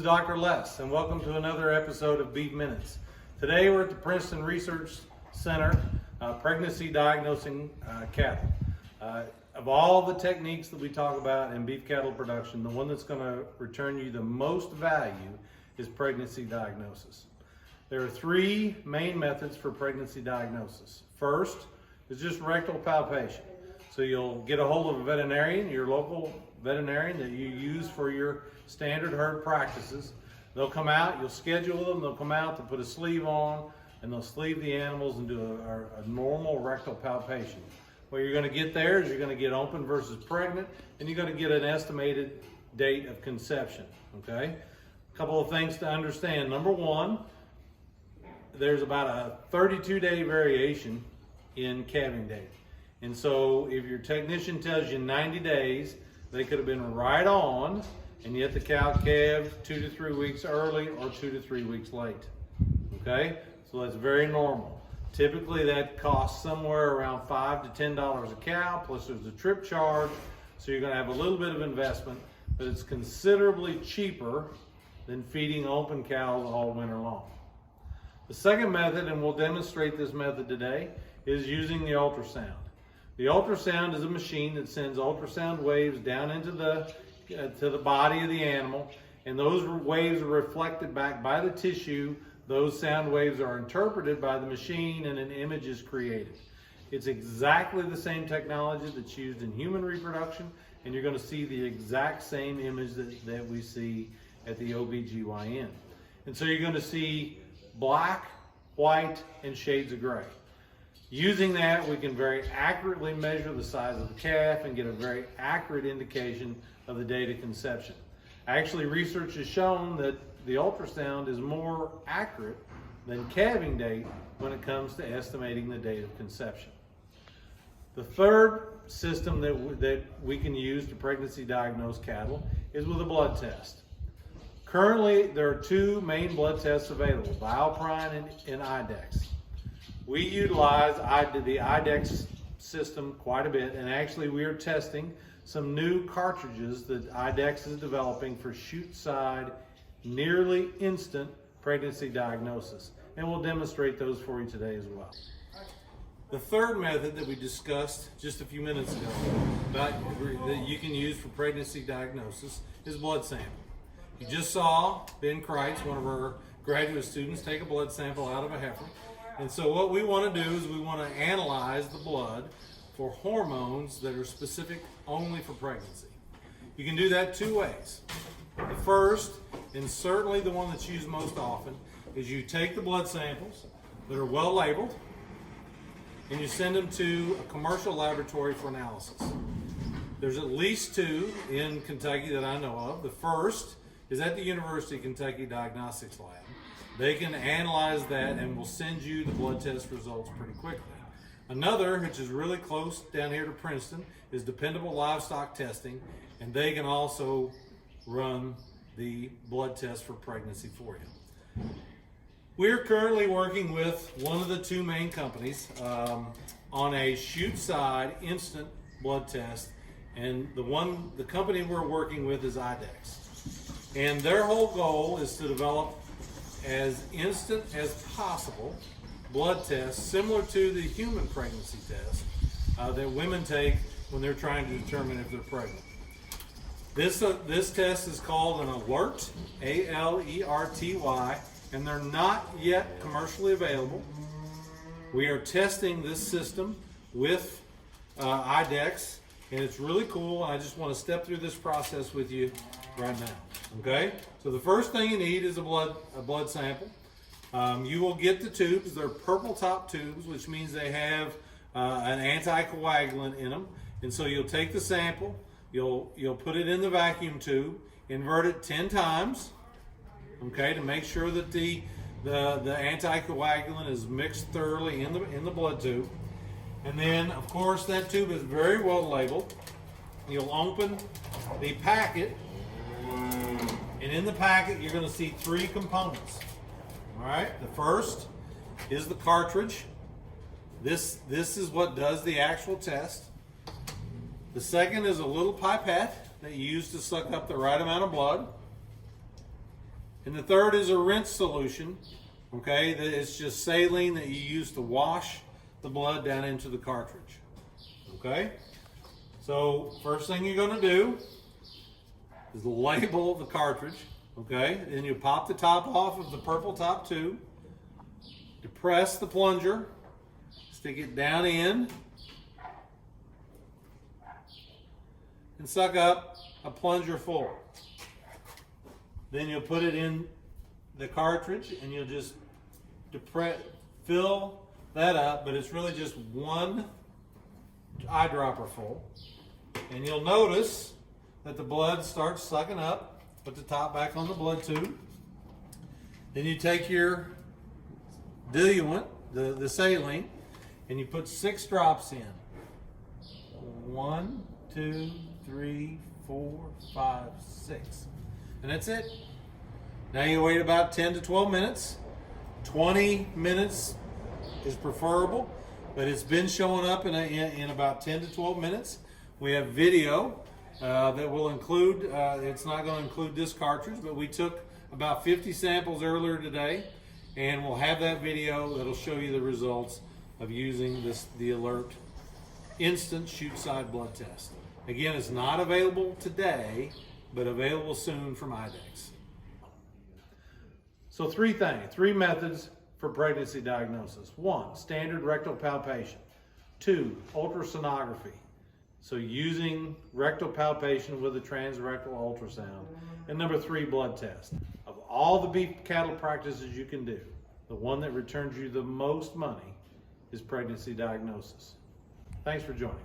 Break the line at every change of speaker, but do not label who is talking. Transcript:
Dr. Les, and welcome to another episode of Beef Minutes. Today we're at the Princeton Research Center, pregnancy diagnosing cattle. Of all the techniques that we talk about in beef cattle production, the one that's going to return you the most value is pregnancy diagnosis. There are three main methods for pregnancy diagnosis. First is just rectal palpation. So you'll get a hold of a veterinarian, your local veterinarian that you use for your standard herd practices. They'll come out, you'll schedule them, they'll come out, they'll put a sleeve on, and they'll sleeve the animals and do a normal rectal palpation. What you're going to get there is you're going to get open versus pregnant, and you're going to get an estimated date of conception, okay? A couple of things to understand. Number one, there's about a 32-day variation in calving date. And so if your technician tells you 90 days, they could have been right on, and yet the cow calved 2 to 3 weeks early or 2 to 3 weeks late. Okay? So that's very normal. Typically that costs somewhere around $5 to $10 a cow, plus there's a trip charge. So you're going to have a little bit of investment, but it's considerably cheaper than feeding open cows all winter long. The second method, and we'll demonstrate this method today, is using the ultrasound. The ultrasound is a machine that sends ultrasound waves down into to the body of the animal, and those waves are reflected back by the tissue. Those sound waves are interpreted by the machine and an image is created. It's exactly the same technology that's used in human reproduction, and you're going to see the exact same image that we see at the OBGYN. And so you're going to see black, white, and shades of gray. Using that, we can very accurately measure the size of the calf and get a very accurate indication of the date of conception. Actually, research has shown that the ultrasound is more accurate than calving date when it comes to estimating the date of conception. The third system that we can use to pregnancy diagnose cattle is with a blood test. Currently, there are two main blood tests available, bioprine and IDEX. We utilize the IDEX system quite a bit, and actually we are testing some new cartridges that IDEX is developing for chute-side, nearly instant pregnancy diagnosis. And we'll demonstrate those for you today as well. The third method that we discussed just a few minutes ago that you can use for pregnancy diagnosis is blood sample. You just saw Ben Kreitz, one of our graduate students, take a blood sample out of a heifer. And so what we want to do is we want to analyze the blood for hormones that are specific only for pregnancy. You can do that two ways. The first, and certainly the one that's used most often, is you take the blood samples that are well labeled and you send them to a commercial laboratory for analysis. There's at least two in Kentucky that I know of. The first is at the University of Kentucky Diagnostics Lab. They can analyze that and will send you the blood test results pretty quickly. Another, which is really close down here to Princeton, is Dependable Livestock Testing, and they can also run the blood test for pregnancy for you. We're currently working with one of the two main companies on a chute-side instant blood test, and the company we're working with is IDEX. And their whole goal is to develop as instant as possible blood tests similar to the human pregnancy test that women take when they're trying to determine if they're pregnant. This test is called an ALERT, A-L-E-R-T-Y, and they're not yet commercially available. We are testing this system with IDEX, and it's really cool. I just want to step through this process with you right now. Okay, so the first thing you need is a blood sample. You will get the tubes. They're purple top tubes, which means they have an anticoagulant in them. And so you'll take the sample, you'll put it in the vacuum tube, invert it 10 times, okay, to make sure that the anticoagulant is mixed thoroughly in the blood tube. And then, of course, that tube is very well labeled. You'll open the packet. And in the packet, you're going to see three components. All right, the first is the cartridge. This is what does the actual test. The second is a little pipette that you use to suck up the right amount of blood. And the third is a rinse solution. Okay, it's just saline that you use to wash the blood down into the cartridge. Okay, so first thing you're going to do is label the cartridge. Okay, then you pop the top off of the purple top tube, depress the plunger, stick it down in, and suck up a plunger full. Then you'll put it in the cartridge and you'll just fill that up, but it's really just one eyedropper full. And you'll notice that the blood starts sucking up. Put the top back on the blood tube. Then you take your diluent, the saline, and you put 6 drops in. 1, 2, 3, 4, 5, 6. And that's it. Now you wait about 10 to 12 minutes. 20 minutes is preferable, but it's been showing up in about 10 to 12 minutes. We have video that will include, it's not going to include this cartridge, but we took about 50 samples earlier today, and we'll have that video that'll show you the results of using the Alert Instant Shoot Side Blood Test. Again, it's not available today, but available soon from IDEXX. So three methods for pregnancy diagnosis. 1, standard rectal palpation. 2, ultrasonography. So using rectal palpation with a transrectal ultrasound. And number 3, blood test. Of all the beef cattle practices you can do, the one that returns you the most money is pregnancy diagnosis. Thanks for joining.